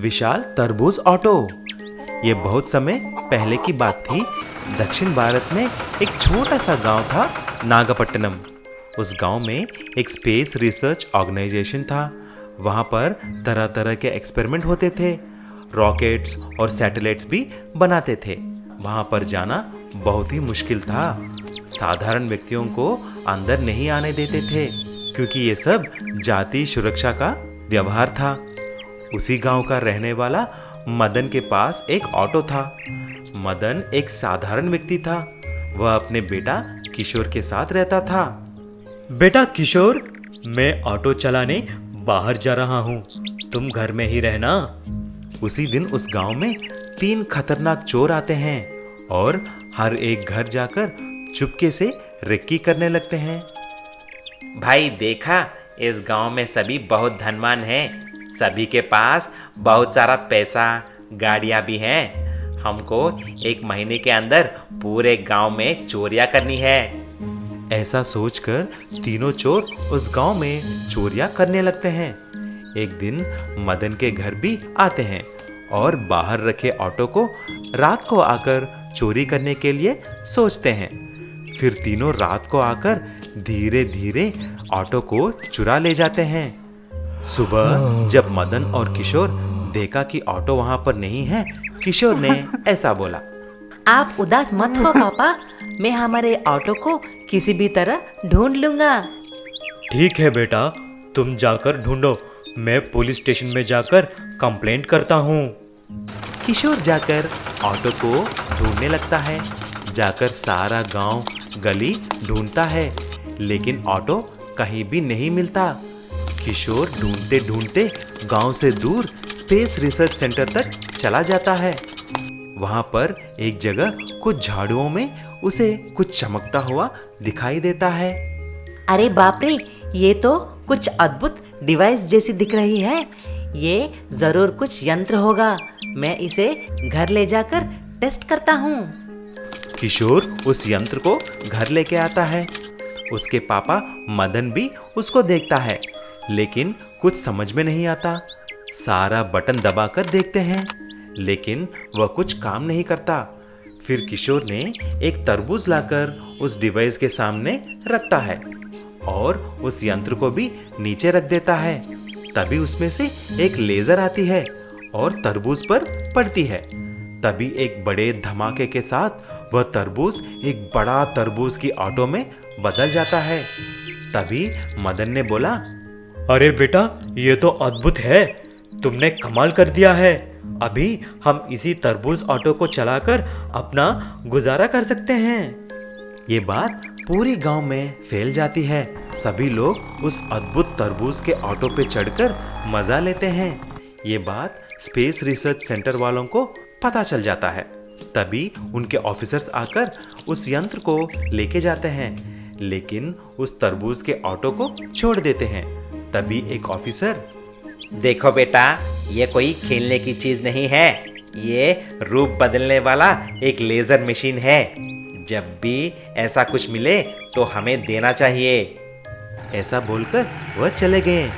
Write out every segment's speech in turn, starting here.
विशाल तरबूज ऑटो। ये बहुत समय पहले की बात थी। दक्षिण भारत में एक छोटा सा गांव था, नागपट्टनम। उस गांव में एक स्पेस रिसर्च ऑर्गेनाइजेशन था। वहां पर तरह तरह के एक्सपेरिमेंट होते थे। रॉकेट्स और सैटेलाइट्स भी बनाते थे। वहां पर जाना बहुत ही मुश्किल था। साधारण व्यक्तियों को अंदर नहीं आने देते थे, क्योंकि ये सब जातीय सुरक्षा का व्यवहार था। उसी गांव का रहने वाला मदन के पास एक ऑटो था। मदन एक साधारण व्यक्ति था। वह अपने बेटा किशोर के साथ रहता था। बेटा किशोर, मैं ऑटो चलाने बाहर जा रहा हूँ, तुम घर में ही रहना। उसी दिन उस गांव में 3 खतरनाक चोर आते हैं और हर एक घर जाकर चुपके से रेकी करने लगते हैं। भाई देखा, इस गांव में सभी बहुत धनवान हैं। सभी के पास बहुत सारा पैसा, गाड़ियां भी हैं। हमको 1 महीने के अंदर पूरे गांव में चोरियां करनी है। ऐसा सोचकर तीनों चोर उस गांव में चोरियां करने लगते हैं। एक दिन मदन के घर भी आते हैं और बाहर रखे ऑटो को रात को आकर चोरी करने के लिए सोचते हैं। फिर तीनों रात को आकर धीरे धीरे ऑटो को चुरा ले जाते हैं। सुबह जब मदन और किशोर देखा कि ऑटो वहां पर नहीं है, किशोर ने ऐसा बोला, आप उदास मत हो पापा, मैं हमारे ऑटो को किसी भी तरह ढूंढ लूंगा। ठीक है बेटा, तुम जाकर ढूंढो, मैं पुलिस स्टेशन में जाकर कंप्लेंट करता हूँ। किशोर जाकर ऑटो को ढूंढने लगता है। जाकर सारा गांव गली ढूंढता है, लेकिन ऑटो कहीं भी नहीं मिलता। किशोर ढूंढते ढूंढते गांव से दूर स्पेस रिसर्च सेंटर तक चला जाता है। वहां पर एक जगह कुछ झाड़ुओं में उसे कुछ चमकता हुआ दिखाई देता है। अरे बाप रे, ये तो कुछ अद्भुत डिवाइस जैसी दिख रही है। ये जरूर कुछ यंत्र होगा। मैं इसे घर ले जाकर टेस्ट करता हूँ। किशोर उस यंत्र को घर लेके आता है। उसके पापा मदन भी उसको देखता है, लेकिन कुछ समझ में नहीं आता। सारा बटन दबाकर देखते हैं, लेकिन वह कुछ काम नहीं करता। फिर किशोर ने एक तरबूज लाकर उस डिवाइस के सामने रखता है और उस यंत्र को भी नीचे रख देता है। तभी उसमें से एक लेजर आती है और तरबूज पर पड़ती है। तभी एक बड़े धमाके के साथ वह तरबूज एक बड़ा तरबूज की ऑटो में बदल जाता है। तभी मदन ने बोला, अरे बेटा, ये तो अद्भुत है, तुमने कमाल कर दिया है। अभी हम इसी तरबूज ऑटो को चलाकर अपना गुजारा कर सकते हैं। ये बात पूरे गांव में फैल जाती है। सभी लोग उस अद्भुत तरबूज के ऑटो पे चढ़कर मजा लेते हैं। ये बात स्पेस रिसर्च सेंटर वालों को पता चल जाता है। तभी उनके ऑफिसर्स आकर उस यंत्र को लेके जाते हैं, लेकिन उस तरबूज के ऑटो को छोड़ देते हैं। तभी एक ऑफिसर, देखो बेटा, ये कोई खेलने की चीज नहीं है। ये रूप बदलने वाला एक लेजर मशीन है। जब भी ऐसा कुछ मिले तो हमें देना चाहिए। ऐसा बोलकर वह चले गए।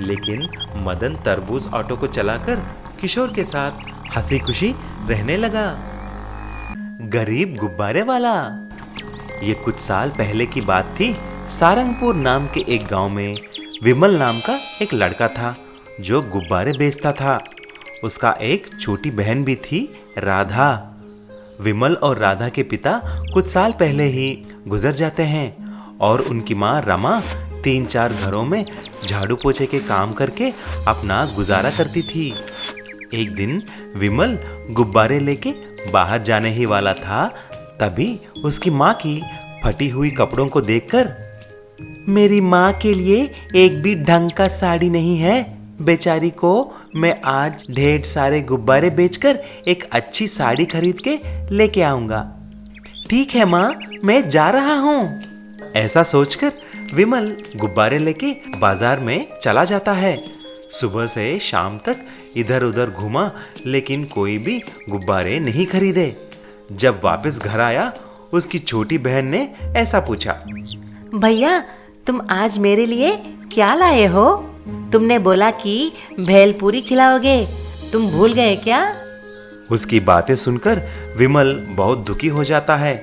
लेकिन मदन तरबूज ऑटो को चलाकर किशोर के साथ हंसी खुशी रहने लगा। गरीब गुब्बारे वाला। ये कुछ साल पहले की बात थी। सारंगपुर नाम के एक गांव में विमल नाम का एक लड़का था, जो गुब्बारे बेचता था। उसका एक छोटी बहन भी थी, राधा। विमल और राधा के पिता कुछ साल पहले ही गुजर जाते हैं और उनकी माँ रमा 3-4 घरों में झाड़ू पोछे के काम करके अपना गुजारा करती थी। एक दिन विमल गुब्बारे लेके बाहर जाने ही वाला था। तभी उसकी माँ की फटी हुई कपड़ों को देखकर, मेरी माँ के लिए एक भी ढंग का साड़ी नहीं है। बेचारी को मैं आज ढेर सारे गुब्बारे बेचकर एक अच्छी साड़ी खरीद के लेके आऊंगा। ठीक है माँ, मैं जा रहा हूँ। ऐसा सोचकर विमल गुब्बारे लेके बाजार में चला जाता है। सुबह से शाम तक इधर उधर घूमा, लेकिन कोई भी गुब्बारे नहीं खरीदे। जब वापस घर आया, उसकी छोटी बहन ने ऐसा पूछा, भैया, तुम आज मेरे लिए क्या लाए हो? तुमने बोला कि भेलपूरी खिलाओगे, तुम भूल गए क्या? उसकी बातें सुनकर विमल बहुत दुखी हो जाता है।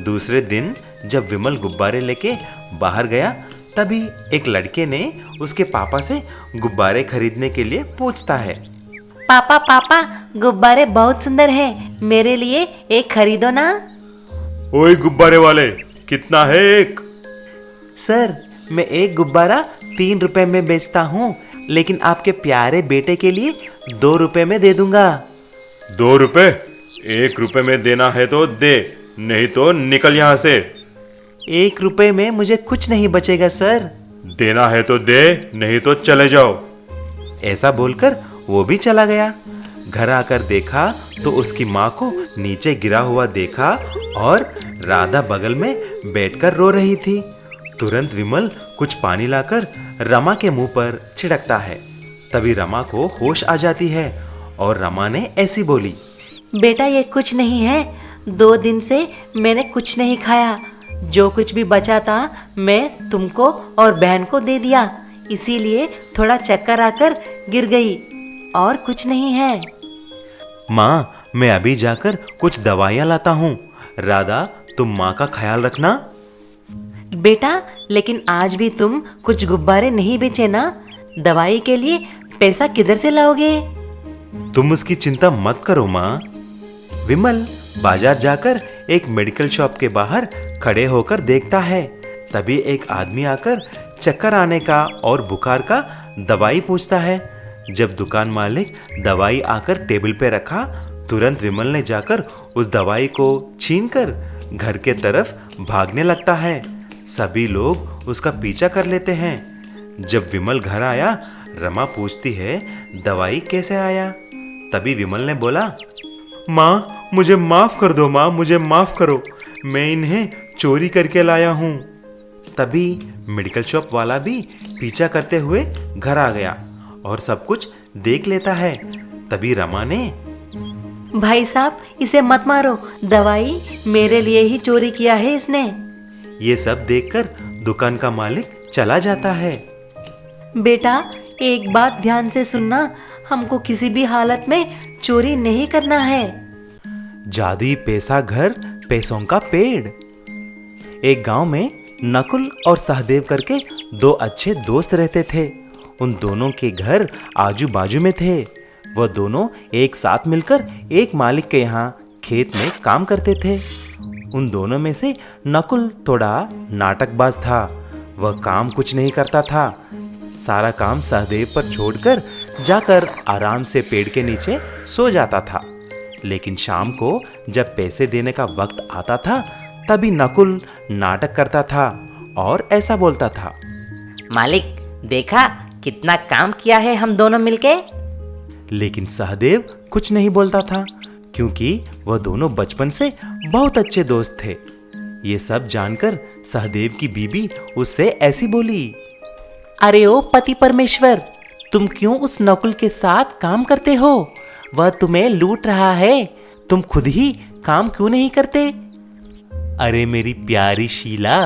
दूसरे दिन जब विमल गुब्बारे लेके बाहर गया, तभी एक लड़के ने उसके पापा से गुब्बारे खरीदने के लिए पूछता है। पापा पापा, गुब्बारे बहुत सुंदर हैं, मेरे लिए एक खरीदो ना। ओए गुब्बारे वाले, कितना है एक? सर, मैं एक गुब्बारा 3 रुपए में बेचता हूँ, लेकिन आपके प्यारे बेटे के लिए 2 रुपए में दे दूंगा। 2 रुपए? 1 रुपए में देना है तो दे, नहीं तो निकल यहाँ से। 1 रुपए में मुझे कुछ नहीं बचेगा सर। देना है तो दे, नहीं तो चले जाओ। ऐसा बोलकर वो भी चला गया। घर आकर देखा तो उसकी माँ को नीचे गिरा हुआ देखा और राधा बगल में बैठकर रो रही थी। तुरंत विमल कुछ पानी लाकर रमा के मुंह पर छिड़कता है। तभी रमा को होश आ जाती है और रमा ने ऐसी बोली। बेटा ये कुछ नहीं है, 2 दिन से मैंने कुछ नहीं खाया, जो कुछ भी बचा था मैं तुमको और बहन को दे दिया, इसीलिए थोड़ा चक्कर आकर गिर गई, और कुछ नहीं है। माँ, मैं अभी जाकर कुछ दवाइयाँ लाता हूँ। राधा, तुम माँ का ख्याल रखना। बेटा लेकिन आज भी तुम कुछ गुब्बारे नहीं बेचे ना, दवाई के लिए पैसा किधर से लाओगे? तुम उसकी चिंता मत करो माँ। विमल बाजार जाकर एक मेडिकल शॉप के बाहर खड़े होकर देखता है। तभी एक आदमी आकर चक्कर आने का और बुखार का दवाई पूछता है। जब दुकान मालिक दवाई आकर टेबल पे रखा, तुरंत विमल ने जाकर उस दवाई को छीनकर घर के तरफ भागने लगता है। सभी लोग उसका पीछा कर लेते हैं। जब विमल घर आया, रमा पूछती है, दवाई कैसे आया? तभी विमल ने बोला, माँ मुझे माफ कर दो, माँ मुझे माफ करो, मैं इन्हें चोरी करके लाया हूँ। तभी मेडिकल शॉप वाला भी पीछा करते हुए घर आ गया और सब कुछ देख लेता है। तभी रमा ने, भाई साहब इसे मत मारो, दवाई मेरे लिए ही चोरी किया है इसने। ये सब देखकर दुकान का मालिक चला जाता है। बेटा एक बात ध्यान से सुनना, हमको किसी भी हालत में चोरी नहीं करना है। जादुई पैसा घर, पैसों का पेड़। एक गांव में नकुल और सहदेव करके 2 अच्छे दोस्त रहते थे। उन दोनों के घर आजू बाजू में थे। वह दोनों एक साथ मिलकर एक मालिक के यहाँ खेत में काम करते थे। उन दोनों में से नकुल थोड़ा नाटकबाज था। वह काम कुछ नहीं करता था। सारा काम सहदेव पर छोड़कर जाकर आराम से पेड़ के नीचे सो जाता था। लेकिन शाम को जब पैसे देने का वक्त आता था, तभी नकुल नाटक करता था और ऐसा बोलता था, मालिक देखा कितना काम किया है हम दोनों मिलके। लेकिन सहदेव कुछ नहीं बोलता था, क्योंकि वह दोनों बचपन से बहुत अच्छे दोस्त थे। ये सब जानकर सहदेव की बीबी उससे ऐसी बोली, अरे ओ पति परमेश्वर, तुम क्यों उस नकुल के साथ काम करते हो? वह तुम्हें लूट रहा है, तुम खुद ही काम क्यों नहीं करते? अरे मेरी प्यारी शीला,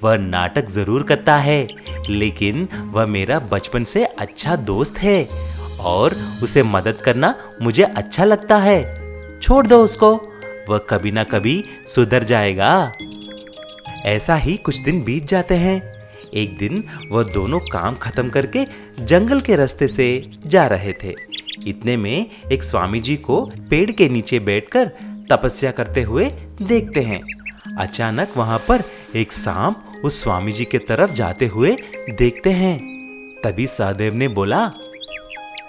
वह नाटक जरूर करता है, लेकिन वह मेरा बचपन से अच्छा दोस्त है और उसे मदद करना मुझे अच्छा लगता है। छोड़ दो उसको, वह कभी ना कभी सुधर जाएगा। ऐसा ही कुछ दिन बीत जाते हैं। एक दिन वह दोनों काम खत्म करके जंगल के रास्ते से जा रहे थे। इतने में एक स्वामी जी को पेड़ के नीचे बैठकर तपस्या करते हुए देखते हैं। अचानक वहां पर एक सांप उस स्वामी जी के तरफ जाते हुए देखते हैं। तभी सहदेव ने बोला,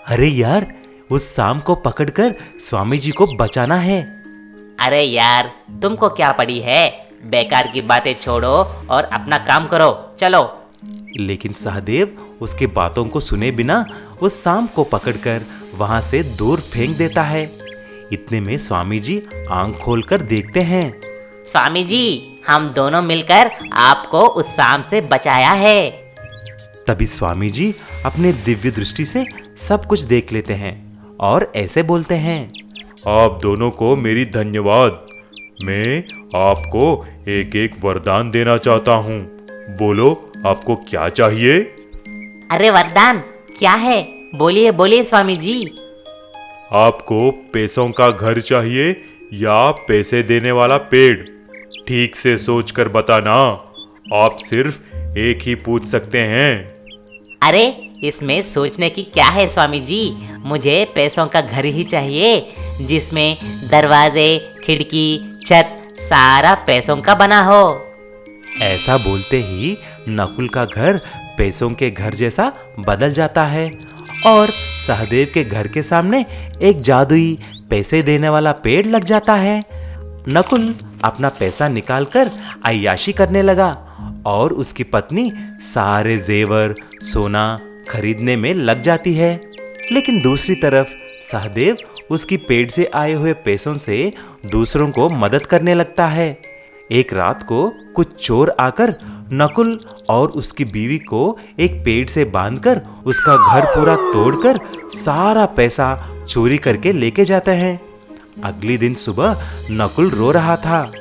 अरे यार, उस सांप को पकड़कर स्वामी जी को बचाना है। अरे यार तुमको क्या पड़ी है, बेकार की बातें छोड़ो और अपना काम करो, चलो। लेकिन सहदेव उसके बातों को सुने बिना उस सांप को पकड़कर वहां से दूर फेंक देता है। इतने में स्वामी जी आंख खोलकर देखते हैं। स्वामी जी, हम दोनों मिलकर आपको उस सांप से बचाया है। तभी स्वामी जी अपने दिव्य दृष्टि से सब कुछ देख लेते हैं और ऐसे बोलते हैं, आप दोनों को मेरी धन्यवाद। मैं आपको एक एक वरदान देना चाहता हूँ। बोलो, आपको क्या चाहिए? अरे वरदान क्या है, बोलिए बोलिए स्वामी जी। आपको पैसों का घर चाहिए या पैसे देने वाला पेड़? ठीक से सोचकर बताना। आप सिर्फ एक ही पूछ सकते हैं। अरे इसमें सोचने की क्या है स्वामी जी, मुझे पैसों का घर ही चाहिए जिसमें दरवाजे, खिड़की, छत सारा पैसों का बना हो। ऐसा बोलते ही नकुल का घर पैसों के घर जैसा बदल जाता है और सहदेव के घर के सामने एक जादुई पैसे देने वाला पेड़ लग जाता है। नकुल अपना पैसा निकालकर अय्याशी करने लगा और उसकी पत्नी सारे जेवर सोना खरीदने में लग जाती है। लेकिन दूसरी तरफ सहदेव उसकी पेड़ से आए हुए पैसों से दूसरों को मदद करने लगता है। एक रात को कुछ चोर आकर नकुल और उसकी बीवी को एक पेड़ से बांधकर उसका घर पूरा तोड़कर सारा पैसा चोरी करके लेके जाते हैं। अगले दिन सुबह नकुल रो रहा था।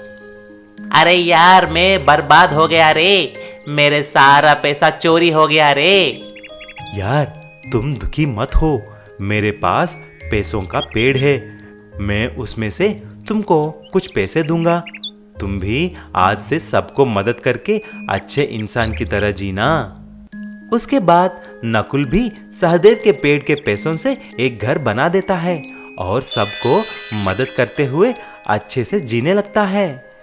अरे यार, मैं बर्बाद हो गया रे, मेरे सारा पैसा चोरी हो गया रे। यार तुम दुखी मत हो, मेरे पास पैसों का पेड़ है, मैं उसमें से तुमको कुछ पैसे दूंगा। तुम भी आज से सबको मदद करके अच्छे इंसान की तरह जीना। उसके बाद नकुल भी सहदेव के पेड़ के पैसों से एक घर बना देता है और सबको मदद करते हुए अच्छे से जीने लगता है।